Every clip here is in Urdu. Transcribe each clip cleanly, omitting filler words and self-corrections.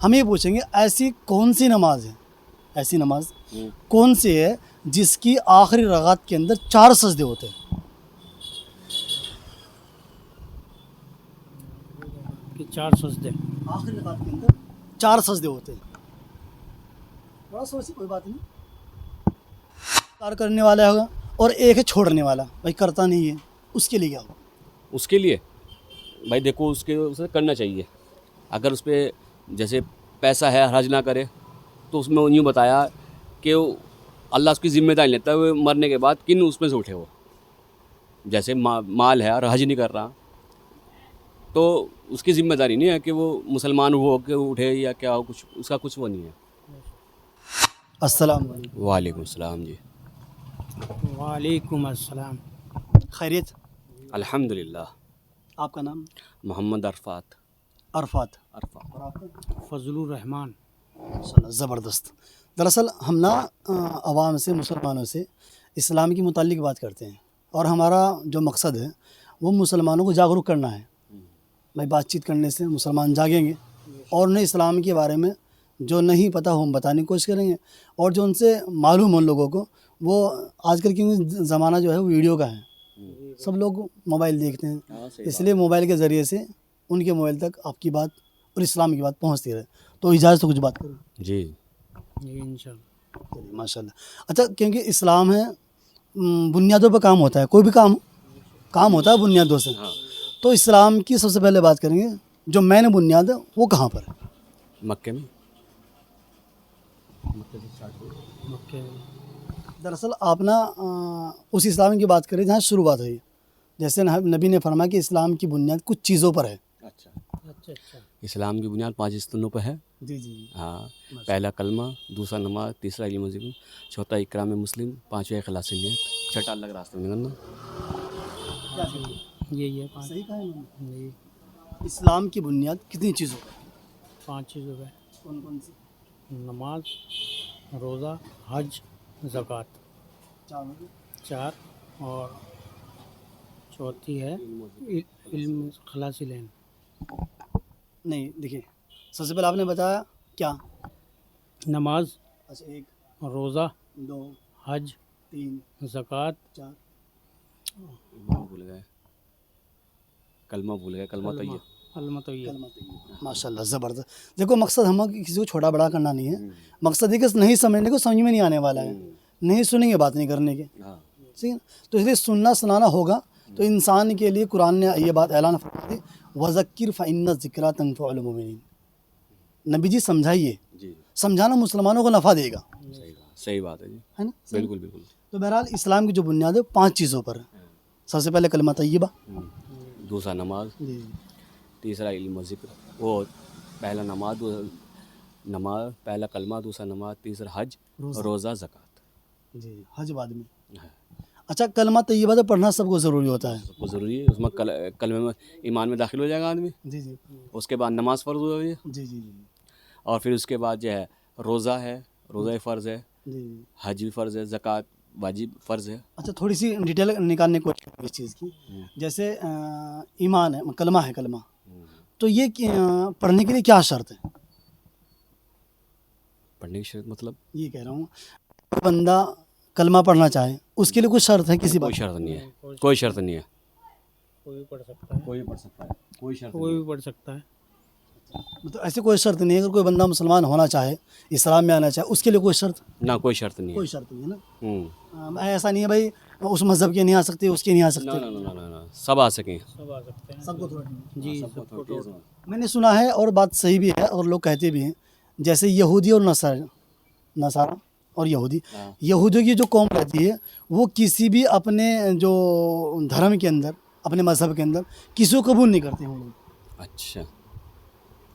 ہم یہ پوچھیں گے ایسی کون سی نماز ہے، ایسی نماز کون سی ہے جس کی آخری رکعت کے اندر 4 سجدے ہوتے ہیں؟ کہ 4 سجدے آخری رکعت کے اندر 4 سجدے ہوتے ہیں. بڑا سوچ کوئی بات نہیں. کار کرنے والا ہوگا اور ایک ہے چھوڑنے والا، بھائی کرتا نہیں ہے، اس کے لیے کیا ہوگا؟ اس کے لیے بھائی دیکھو اسے کرنا چاہیے. اگر اس پہ جیسے پیسہ ہے حرج نہ کرے، تو اس میں یوں بتایا کہ اللہ اس کی ذمہ داری لیتا ہے، وہ مرنے کے بعد کن اس میں سے اٹھے وہ. جیسے مال ہے اور حج نہیں کر رہا تو اس کی ذمہ داری نہیں ہے کہ وہ مسلمان ہو کے اٹھے یا کیا ہو، کچھ اس کا کچھ وہ نہیں ہے. السلام علیکم. وعلیکم السلام. جی وعلیکم السلام. خیریت؟ الحمدللہ. آپ کا نام؟ محمد عرفات. عرفات. عرفات. اور آپ کا؟ فضل الرحمان. ماشاءاللہ زبردست. دراصل ہم نا عوام سے، مسلمانوں سے اسلام کے متعلق بات کرتے ہیں، اور ہمارا جو مقصد ہے وہ مسلمانوں کو جاگرک کرنا ہے. بھائی بات چیت کرنے سے مسلمان جاگیں گے اور انہیں اسلام کے بارے میں جو نہیں پتہ ہو ہم بتانے کی کوشش کریں گے، اور جو ان سے معلوم ہو ان لوگوں کو. وہ آج کل کیونکہ زمانہ جو ہے وہ ویڈیو کا ہے، سب لوگ موبائل دیکھتے ہیں، اس لیے موبائل کے ذریعے سے ان کے موبائل تک آپ کی بات اور اسلام کی بات پہنچتی رہے. تو اجازت تو کچھ بات کروں؟ جی جی انشاءاللہ. چلیے ماشاء اللہ. اچھا، کیونکہ اسلام ہے بنیادوں پہ کام ہوتا ہے، کوئی بھی کام ہوتا ہے بنیادوں سے. تو اسلام کی سب سے پہلے بات کریں گے، جو مین بنیاد ہے وہ کہاں پر ہے؟ مکے میں. مکے. دراصل آپ نا اس اسلام کی بات کریں جہاں شروعات ہوئی. جیسے نبی نے فرمایا کہ اسلام کی بنیاد کچھ چیزوں پر ہے. اچھا. اچھا. اسلام کی بنیاد 5 ستونوں پہ ہے. جی جی. ہاں. پہلا کلمہ، دوسرا نماز، تیسرا علم و ذکر، چوتھا اکرام مسلم، پانچواں اخلاص نیت، چھٹا اللہ کے راستے میں نکلنا. یہی ہے 5. صحیح کہا ہے انہوں نے. جی اسلام کی بنیاد کتنی چیزوں پر ہے؟ 5 چیزوں پہ. کون کون سی؟ نماز، روزہ، حج، زکوٰۃ. 4. اور چوتھی ہے علم خلاص علم. نہیں دیکھیے، سب سے پہلے آپ نے بتایا کیا؟ نماز، اچھا، 1 روزہ، 2 حج، 3 زکوٰۃ. 4. بھول گئے، کلمہ بھول گئے، کلمہ طیب. کلمہ طیب. ماشاء اللہ زبردست. دیکھو مقصد ہم کسی کو چھوٹا بڑا کرنا نہیں ہے، مقصد یہ کہ نہیں سمجھنے کو سمجھ میں نہیں آنے والا ہے، نہیں سنیں گے بات نہیں کرنے کے. ہاں. ٹھیک ہے، تو اس لیے سننا سنانا ہوگا. تو انسان کے لیے قرآن نے یہ بات اعلان فرما دی، وَذَكِّرْ فَإِنَّ الذِّكْرَىٰ تَنفَعُ الْمُؤْمِنِينَ. نبی جی سمجھائیے، جی سمجھانا مسلمانوں کو نفع دے گا، صحیح بات ہے. جی ہے نا؟ بالکل بالکل. تو بہرحال اسلام کی جو بنیاد ہے 5 چیزوں پر ہے. سب سے پہلے کلمہ طیبہ، دوسرا نماز، جی تیسرا علم و ذکر، وہ پہلا نماز، پہلا کلمہ، دوسرا نماز، تیسرا حج، روزہ، زکوٰۃ. جی حج بعد میں. اچھا، کلمہ طیبہ تو پڑھنا سب کو ضروری ہوتا ہے. سب کو ضروری ہے. اس میں کلمے میں ایمان میں داخل ہو جائے گا آدمی. جی جی اس کے بعد نماز فرض ہو جائے، جی جی اور پھر اس کے بعد جو ہے روزہ ہے، روزہ فرض ہے، جی. حج بھی فرض ہے، زکوٰۃ واجب فرض ہے. اچھا، تھوڑی سی ڈیٹیل نکالنے کی کوشش کریں اس چیز کی. جیسے ایمان ہے، کلمہ ہے، کلمہ تو یہ پڑھنے کے لیے کیا شرط ہے؟ پڑھنے کی شرط مطلب یہ کہہ رہا ہوں، بندہ کلمہ پڑھنا چاہے اس کے لیے کچھ شرط ہے کسی بات؟ کوئی شرط نہیں ہے، کوئی شرط نہیں ہے. کوئی بھی پڑھ سکتا ہے. کوئی پڑھ سکتا ہے، کوئی شرط کوئی بھی پڑھ سکتا ہے. مطلب ایسی کوئی شرط نہیں ہے. اگر کوئی بندہ مسلمان ہونا چاہے، اسلام میں آنا چاہے، اس کے لیے کوئی شرط؟ نہ کوئی شرط نہیں ہے. کوئی شرط نہیں ہے نا. نہ ایسا نہیں ہے بھائی اس مذہب کے نہیں آ سکتے، اس کے نہیں آ سکتے. نہ سب آ سکیں. سب آ سکتے ہیں. سب کو تھوڑا. جی سب کو. میں نے سنا ہے اور بات صحیح بھی ہے اور لوگ کہتے بھی ہیں، جیسے یہودی اور نصارہ اور یہودیوں کی جو قوم رہتی ہے وہ کسی بھی اپنے جو دھرم کے اندر، اپنے مذہب کے اندر کسی کو قبول نہیں کرتے ہیں وہ لوگ. اچھا.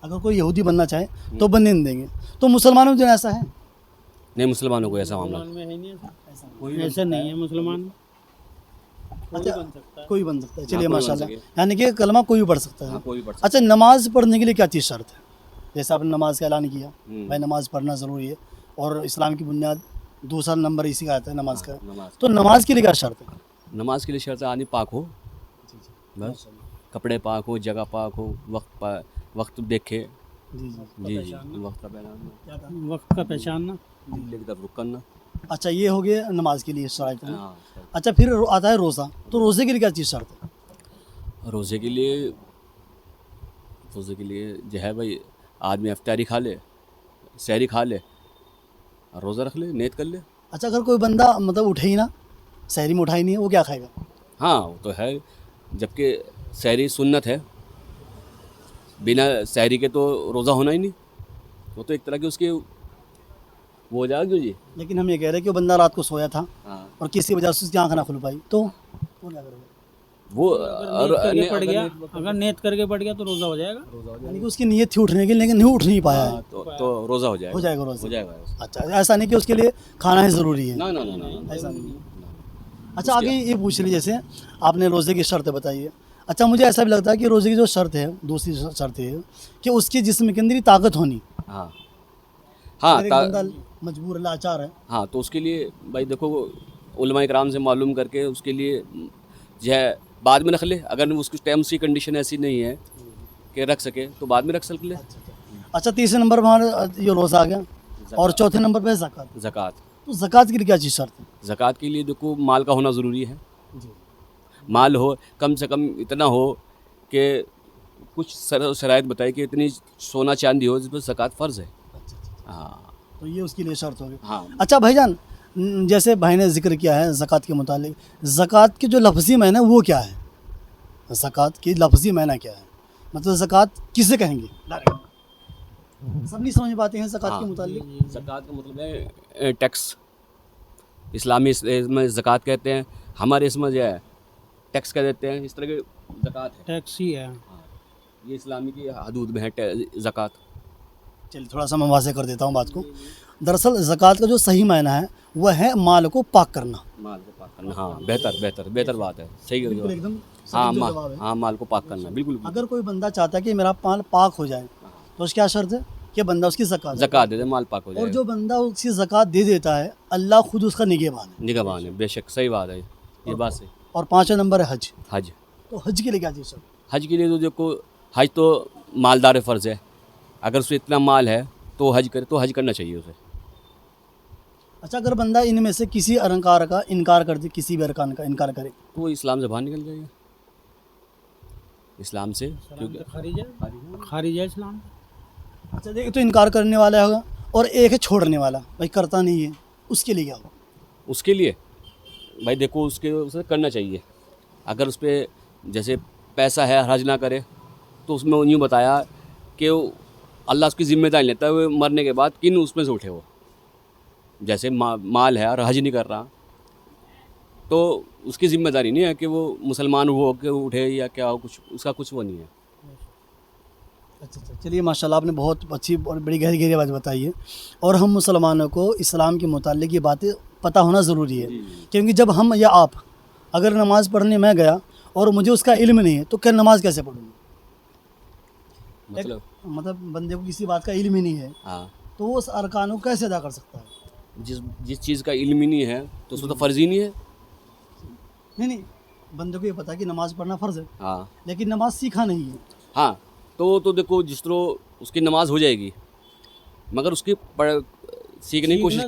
اگر کوئی یہودی بننا چاہے تو بننے نہیں دیں گے. تو مسلمانوں میں جو ایسا ہے نہیں، مسلمانوں کو ایسا معاملہ مسلمان میں ہے نہیں ایسا. ایسا نہیں ہے مسلمان میں. اچھا بن سکتا ہے. کوئی بن سکتا ہے. چلیے کوئی بن ماشاء اللہ، سکے. یعنی کہ کلمہ کوئی بھی پڑھ سکتا ہے. کوئی پڑھ سکتا اچھا، نماز پڑھنے کے لیے کیا چیز شرط ہے؟ جیسے آپ نے نماز کا اعلان کیا، ہے. بھائی نماز پڑھنا ضروری ہے اور اسلام کی بنیاد دوسرا نمبر اسی کا آتا ہے نماز کا. نماز تو نماز کے لیے کیا شرط ہے؟ نماز کے لیے شرط ہے آدمی پاک ہو، بس کپڑے پاک ہو، جگہ پاک ہو، وقت دیکھے، جی جی جی جی وقت کا پہچاننا، کیا تھا؟ وقت کا پہچاننا، قبلے کی طرف رخ کرنا. اچھا یہ ہو گیا نماز کے لیے شرائط ہے. ہاں اچھا پھر آتا ہے روزہ. تو روزے کے لیے کیا چیز شرط ہے؟ روزے کے لیے جو ہے بھائی آدمی افطاری کھا لے، سحری کھا لے اور روزہ رکھ لے، نیت کر لے. اچھا اگر کوئی بندہ مطلب اٹھے ہی نا، سحری میں اٹھا ہی نہیں ہے، وہ کیا کھائے گا؟ ہاں وہ تو ہے، جبکہ سحری سنت ہے، بنا سحری کے تو روزہ ہونا ہی نہیں. وہ تو ایک طرح کی اس کی وہ ہو جائے گا جی. لیکن ہم یہ کہہ رہے ہیں کہ وہ بندہ رات کو سویا تھا ہاں اور کسی وجہ سے اس کی آنکھ نہ کھل پائی، تو وہ کیا کرے گا؟ وہ اگر نیت کر کے پڑ گیا تو روزہ ہو جائے گا. یعنی کہ اس کی نیت تھی اٹھنے کی لیکن نہیں اٹھ نہیں پایا ہے. تو روزہ ہو جائے گا. ہو جائے گا روزہ. ہو جائے گا. اچھا ایسا نہیں کہ اس کے لیے کھانا ہی ضروری ہے. نہ ایسا نہیں. اچھا آگے یہ پوچھ لیجیے، جیسے آپ نے روزے کی شرط بتائیے. اچھا مجھے ایسا بھی لگتا ہے کہ روزے کی جو شرط ہے، دوسری شرط ہے کہ اس کے جسم کے اندر ہی طاقت ہونی. ہاں ہاں اگر ایک بندہ مجبور لاچار ہے. ہاں تو اس کے لیے بھائی دیکھو علماء کرام سے معلوم کر کے اس کے لیے جو ہے بعد میں رکھ لے. اگر اس کی ٹائم کی کنڈیشن ایسی نہیں ہے کہ رکھ سکے تو بعد میں رکھ سک لے. اچھا تیسرے نمبر پر ہمارا یہ روزہ آ گیا، اور چوتھے نمبر پہ زکوٰۃ. زکوٰۃ. تو زکوٰۃ کے لیے کیا چیز شرط ہے؟ زکوٰۃ کے لیے دیکھو مال کا ہونا ضروری ہے. جی. مال ہو کم سے کم اتنا ہو کہ کچھ شرائط بتائی کہ اتنی سونا چاندی ہو جس پہ زکوٰۃ فرض ہے. ہاں تو یہ اس کے لیے شرط ہوگی. ہاں. اچھا بھائی جان، جیسے بھائی نے ذکر کیا ہے زکوٰۃ کے متعلق، زکوٰۃ کے جو لفظی معنی وہ کیا ہے؟ زکوٰۃ کی لفظی معنی کیا ہے؟ مطلب زکوٰۃ کسے کہیں گے؟ سب نہیں سمجھ پاتے ہیں زکوٰۃ کے متعلق. زکوٰۃ کا مطلب ہے ٹیکس. اسلامی اس میں زکوٰۃ کہتے ہیں، ہمارے اس میں جو ہے ٹیکس کہہ دیتے ہیں. اس طرح کی زکوٰۃ ہے. ٹیکس ہی ہے. یہ اسلامی کی حدود میں ہے زکوٰۃ. چلیے تھوڑا سا میں واضح کر دیتا ہوں بات کو. دراصل زکوٰۃ کا جو صحیح معنی ہے وہ ہے مال کو پاک کرنا. مال کو پاک کرنا. ہاں بہتر بات ہے. صحیح کر بالکل ایک دم ہاں صحیح جواب ہے. ہاں مال کو پاک کرنا بالکل. اگر کوئی بندہ چاہتا ہے کہ میرا مال پاک ہو جائے تو اس کیا شرط ہے کہ بندہ اس کی زکوٰۃ دے دے، مال پاک ہو جائے. اور جو بندہ اس کی زکوٰۃ دے دیتا ہے اللہ خود اس کا نگہبان ہے. نگہبان ہے. بے شک صحیح بات ہے، یہ بات صحیح. اور پانچواں نمبر ہے حج. حج. تو حج کے لیے کیا چیز ہے؟ حج کے لیے تو دیکھو حج تو مالدار فرض ہے. اگر اس میں اتنا مال ہے تو حج کرے تو حج کرنا چاہیے اسے. اچھا اگر بندہ ان میں سے کسی ارکان کا انکار کر دے، کسی بھی ارکان کا انکار کرے تو وہ اسلام سے باہر نکل جائے گا. اسلام سے کیونکہ خارج ہے اسلام. اچھا دیکھ تو انکار کرنے والا ہوگا اور ایک ہے چھوڑنے والا، بھائی کرتا نہیں ہے، اس کے لیے کیا ہوگا؟ اس کے لیے بھائی دیکھو اسے کرنا چاہیے. اگر اس پہ جیسے پیسہ ہے حج نہ کرے تو اس میں یوں بتایا کہ اللہ اس کی ذمہ داری لیتا ہے. وہ مرنے کے بعد کن اس میں سے اٹھے. وہ جیسے مال ہے اور حج نہیں کر رہا تو اس کی ذمہ داری نہیں ہے کہ وہ مسلمان ہو کہ اٹھے یا کیا ہو، کچھ اس کا کچھ وہ نہیں ہے. اچھا چلیے ماشاء اللہ آپ نے بہت اچھی اور بڑی گہری بات بتائی ہے. اور ہم مسلمانوں کو اسلام کے متعلق یہ باتیں پتہ ہونا ضروری ہے، کیونکہ جب ہم یا آپ اگر نماز پڑھنے میں گیا اور مجھے اس کا علم نہیں ہے تو کیا نماز کیسے پڑھوں گا؟ مطلب بندے کو کسی بات کا علم ہی نہیں ہے ہاں تو وہ اس ارکان کو کیسے ادا کر سکتا ہے؟ جس چیز کا علم ہی نہیں ہے تو اس کو تو فرض ہی نہیں ہے. نہیں بندے کو یہ پتا کہ نماز پڑھنا فرض ہے ہاں لیکن نماز سیکھا نہیں ہے. ہاں تو دیکھو جس طرح اس کی نماز ہو جائے گی مگر اس کی سیکھنے کی کوشش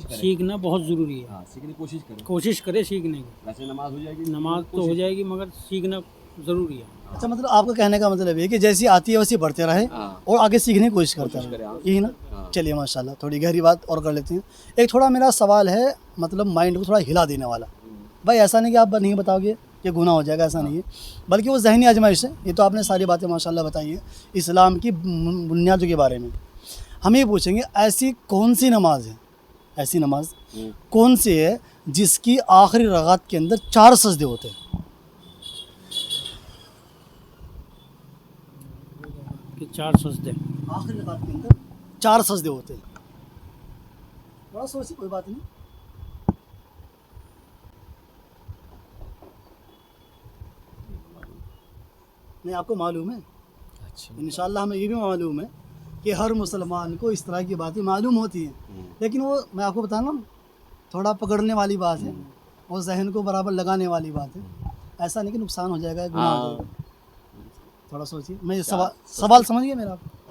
کرے. سیکھنا بہت ضروری ہے. ہاں سیکھنے کی کوشش کرے. کوشش کرے سیکھنے کی. ویسے نماز ہو جائے گی. نماز تو ہو جائے گی مگر سیکھنا ضروری ہے. اچھا مطلب آپ کا کہنے کا مطلب یہ کہ جیسی آتی ہے ویسی پڑھتے رہے اور آگے سیکھنے کی کوشش کرتا ہے، یہی نا؟ چلیے ماشاء اللہ تھوڑی گہری بات اور کر لیتے ہیں. ایک تھوڑا میرا سوال ہے مطلب مائنڈ کو تھوڑا ہلا دینے والا. بھائی ایسا نہیں کہ آپ نہیں بتاؤ گے کہ گناہ ہو جائے گا، ایسا نہیں ہے، بلکہ وہ ذہنی آزمائش ہے. یہ تو آپ نے ساری باتیں ماشاء اللہ بتائی ہیں اسلام کی بنیادوں کے بارے میں. ہم یہ پوچھیں گے ایسی کون سی نماز ہے، ایسی نماز کون سی ہے جس کی آخری رکعت کے اندر 4 سجدے ہوتے ہیں؟ کہ 4 سجدے آخری رکعت کے اندر 4 سجدے ہوتے ہیں. بڑا سوچی کوئی بات نہیں. نہیں آپ کو معلوم ہے؟ اچھا انشاءاللہ ہمیں یہ بھی معلوم ہے کہ ہر مسلمان کو اس طرح کی باتیں معلوم ہوتی ہیں، لیکن وہ میں آپ کو بتانا تھوڑا پکڑنے والی بات ہے اور ذہن کو برابر لگانے والی بات ہے. ایسا نہیں کہ نقصان ہو جائے گا، گناہ ہو جائے گا. تھوڑا سوچیے. میں سوال سمجھ گیا میرا.